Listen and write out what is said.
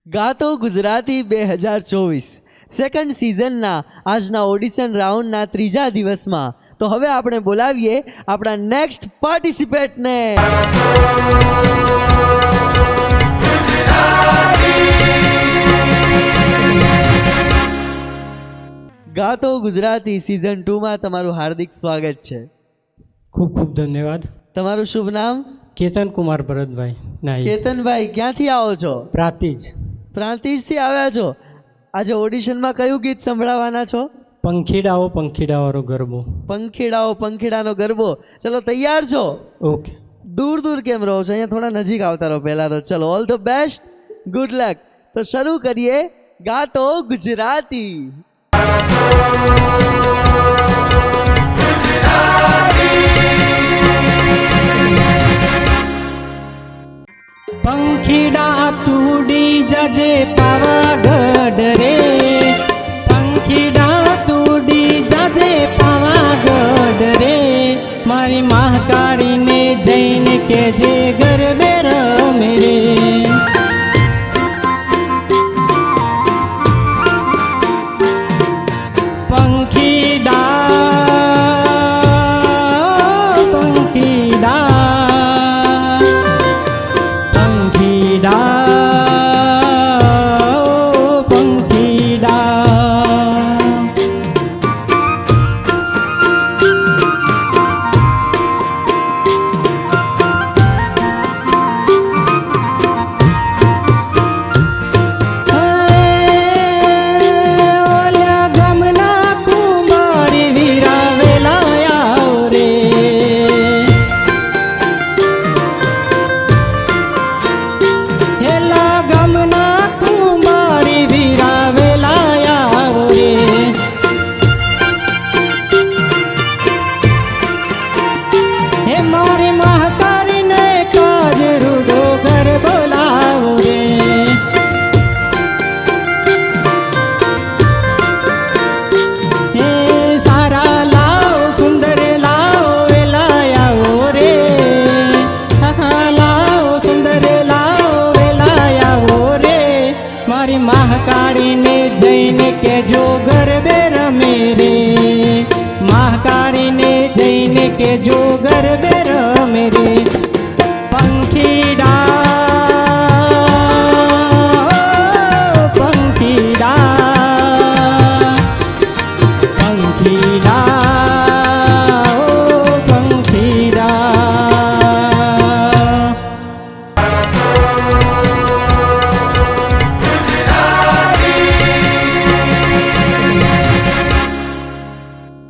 ગાતો Gujarati 2024 second સિઝનના આજના audition રાઉન્ડના ત્રીજા દિવસમાં તો હવે આપણે બોલાવીએ આપણા નેક્સ્ટ પાર્ટિસિપેન્ટને. ગાતો ગુજરાતી સિઝન 2 માં તમારું હાર્દિક સ્વાગત છે. ખૂબ ખૂબ ધન્યવાદ. તમારું શુભ નામ? કેતન કુમાર ભરતભાઈ નાઈ. કેતનભાઈ, ક્યાંથી આવો છો? પ્રાંતિજ. પ્રાંતિજથી આવ્યા છો. આજે ઓડિશનમાં કયું ગીત સંભળાવવાના છો? પંખીડાઓ પંખીડાવાળો ગરબો. પંખીડાઓ પંખીડાનો ગરબો. ચલો, તૈયાર છો? ઓકે. દૂર દૂર કેમ રહો છો? અહીંયા થોડા નજીક આવતા રહો પહેલાં તો. ચલો, all the best, good luck. તો શરૂ કરીએ ગાતો ગુજરાતી. પંખીડા તુડી જજે પાવાગઢ રે, પંખીડા તુડી જજે પાવાગઢ રે, મારી મહાકાળીને જઈને કેજે ગરબે રમે રે. મહાકાળીને જઈને કેજો ગરબે રમે રે, મહાકાળીને જઈને કેજો ગરબે રમે રે.